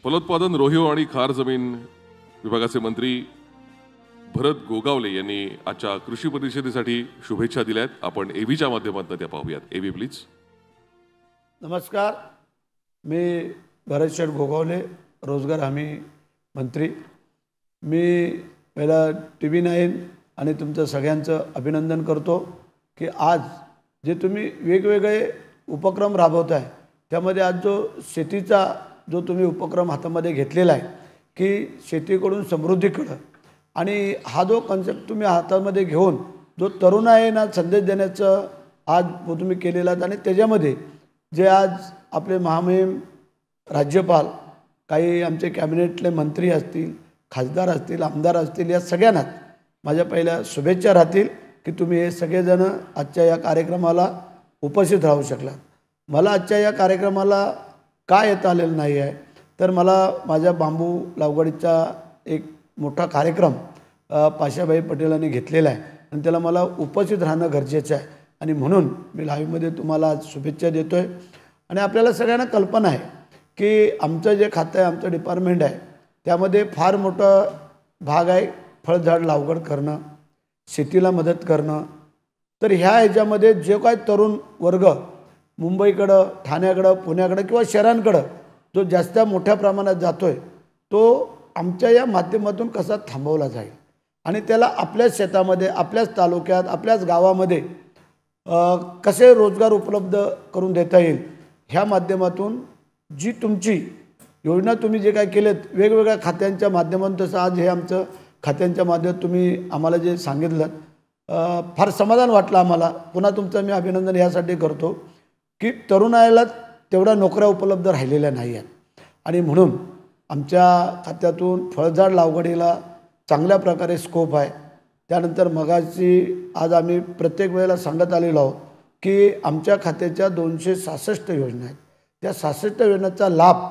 फलोत्पादन, रोहिओ आणि खार जमीन विभागाचे मंत्री भरत गोगावले यांनी आजच्या कृषी परिषदेसाठी शुभेच्छा दिल्यात। आपण एव्हीच्या माध्यमातून त्या पाहूयात। एव्ही प्लीज। नमस्कार, मी भरत गोगावले, रोजगार हमी मंत्री। मी पहिला TV9 आणि तुमचं सगळ्यांचं अभिनंदन करतो की आज जे तुम्ही वेगवेगळे उपक्रम राबवताय त्यामध्ये आज जो शेतीचा जो तुम्ही उपक्रम हातामध्ये घेतलेला आहे की शेतीकडून समृद्धीकडे, आणि हा जो कन्सेप्ट तुम्ही हातामध्ये घेऊन जो तरुणांना संदेश देण्याचं आज तुम्ही केलेला आहे, आणि त्याच्यामध्ये जे आज आपले महामहिम राज्यपाल, काही आमचे कॅबिनेटले मंत्री असतील, खासदार असतील, आमदार असतील, या सगळ्यांना माझ्या पहिल्या शुभेच्छा राहतील की तुम्ही हे सगळेजण आजच्या या कार्यक्रमाला उपस्थित राहू शकलात। मला आजच्या या कार्यक्रमाला का येता आलेलं नाही आहे, तर मला माझ्या बांबू लागवडीचा एक मोठा कार्यक्रम पाशाभाई पटेलांनी घेतलेला आहे आणि त्याला मला उपस्थित राहणं गरजेचं आहे, आणि म्हणून मी लाईव्हमध्ये तुम्हाला आज शुभेच्छा देतो आहे। आणि आपल्याला सगळ्यांना कल्पना आहे की आमचं जे खातं आहे, आमचं डिपार्टमेंट आहे, त्यामध्ये फार मोठा भाग आहे फळझाड लागवड करणं, शेतीला मदत करणं। तर ह्या ह्याच्यामध्ये जे काय तरुण वर्ग मुंबईकडं, ठाण्याकडं, पुण्याकडं किंवा शहरांकडं जो जास्त मोठ्या प्रमाणात जातो आहे, तो आमच्या या माध्यमातून कसा थांबवला जाईल आणि त्याला आपल्याच शेतामध्ये, आपल्याच तालुक्यात, आपल्याच गावामध्ये कसे रोजगार उपलब्ध करून देता येईल, ह्या माध्यमातून जी तुमची योजना तुम्ही जे काय केलेत वेगवेगळ्या खात्यांच्या माध्यमातून, तसं आज हे आमचं खात्यांच्या माध्यमातून तुम्ही आम्हाला जे सांगितलं फार समाधान वाटलं आम्हाला। पुन्हा तुमचं मी अभिनंदन यासाठी करतो की तरुणाला तेवढ्या नोकऱ्या उपलब्ध राहिलेल्या नाही आहेत, आणि म्हणून आमच्या खात्यातून फळझाड लागवडीला चांगल्या प्रकारे स्कोप आहे। त्यानंतर मगाशी आज आम्ही प्रत्येक वेळेला सांगत आलेलो आहोत की आमच्या खात्याच्या 266 योजना आहेत। त्या 66 योजनांचा लाभ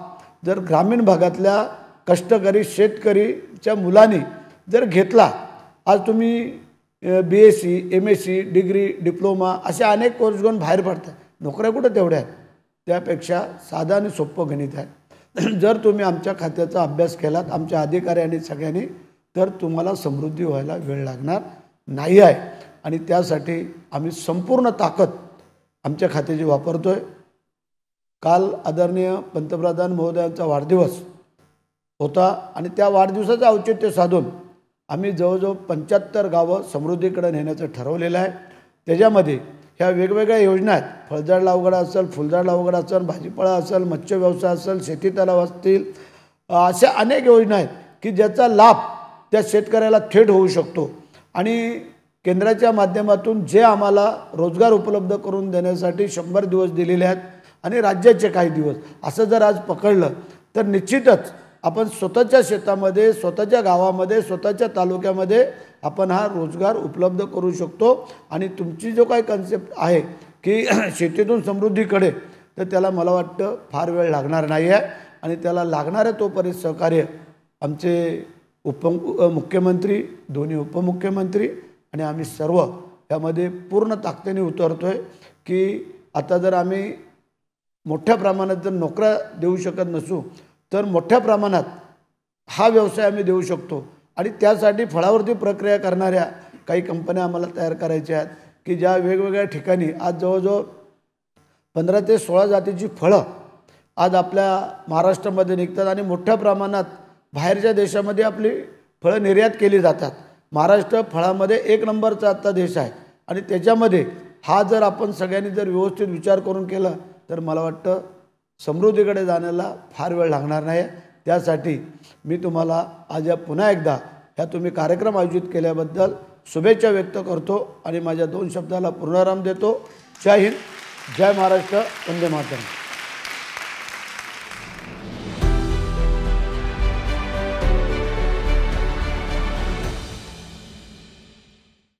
जर ग्रामीण भागातल्या कष्टकरी शेतकरीच्या मुलांनी जर घेतला, आज तुम्ही BSc, MSc, डिग्री, डिप्लोमा असे अनेक कोर्स घेऊन बाहेर पडतात, नोकऱ्या कुठं तेवढ्या आहेत? त्यापेक्षा साधं आणि सोपं गणित आहे। जर तुम्ही आमच्या खात्याचा अभ्यास केलात, आमच्या अधिकाऱ्यांनी सगळ्यांनी, तर तुम्हाला समृद्धी व्हायला वेळ लागणार नाही आहे, आणि त्यासाठी आम्ही संपूर्ण ताकद आमच्या खात्याची वापरतो आहे। काल आदरणीय पंतप्रधान महोदयांचा वाढदिवस होता, आणि त्या वाढदिवसाचं औचित्य साधून आम्ही जवळजवळ 75 गावं समृद्धीकडे नेण्याचं ठरवलेलं आहे। त्याच्यामध्ये ह्या वेगवेगळ्या योजना आहेत, फळझाड लागवड असेल, फुलझाड लागवड असेल, भाजीपाला असेल, मत्स्य व्यवसाय असेल, शेती तलाव असतील, अशा अनेक योजना आहेत की ज्याचा लाभ त्या शेतकऱ्याला थेट होऊ शकतो। आणि केंद्राच्या माध्यमातून जे आम्हाला रोजगार उपलब्ध करून देण्यासाठी 100 दिवस दिलेले आहेत, आणि राज्याचे काही दिवस, असं जर आज पकडलं तर निश्चितच आपण स्वतःच्या शेतामध्ये, स्वतःच्या गावामध्ये, स्वतःच्या तालुक्यामध्ये आपण हा रोजगार उपलब्ध करू शकतो। आणि तुमची जो काही कन्सेप्ट आहे की शेतीतून समृद्धीकडे, तर त्याला मला वाटतं फार वेळ लागणार नाही आहे, आणि त्याला लागणारे तोपर्यंत सहकार्य आमचे मुख्यमंत्री, दोन्ही उपमुख्यमंत्री आणि आम्ही सर्व यामध्ये पूर्ण ताकदीने उतरतो आहे की आता जर आम्ही मोठ्या प्रमाणात जर नोकऱ्या देऊ शकत नसू, तर मोठ्या प्रमाणात हा व्यवसाय आम्ही देऊ शकतो। आणि त्यासाठी फळावरती प्रक्रिया करणाऱ्या काही कंपन्या आम्हाला तयार करायच्या आहेत की ज्या वेगवेगळ्या ठिकाणी आज जवळजवळ 15 ते 16 जातीची फळं आज आपल्या महाराष्ट्रामध्ये निघतात, आणि मोठ्या प्रमाणात बाहेरच्या देशामध्ये आपली फळं निर्यात केली जातात। महाराष्ट्र फळामध्ये 1 नंबरचा आत्ता देश आहे, आणि त्याच्यामध्ये हा जर आपण सगळ्यांनी जर व्यवस्थित विचार करून केला, तर मला वाटतं समृद्धीकडे जाण्याला फार वेळ लागणार नाही। त्यासाठी मी तुम्हाला आज पुन्हा एकदा ह्या तुम्ही कार्यक्रम आयोजित केल्याबद्दल शुभेच्छा व्यक्त करतो, आणि माझ्या 2 शब्दाला पूर्णविराम देतो। जय हिंद, जय महाराष्ट्र, वंदे मातरम।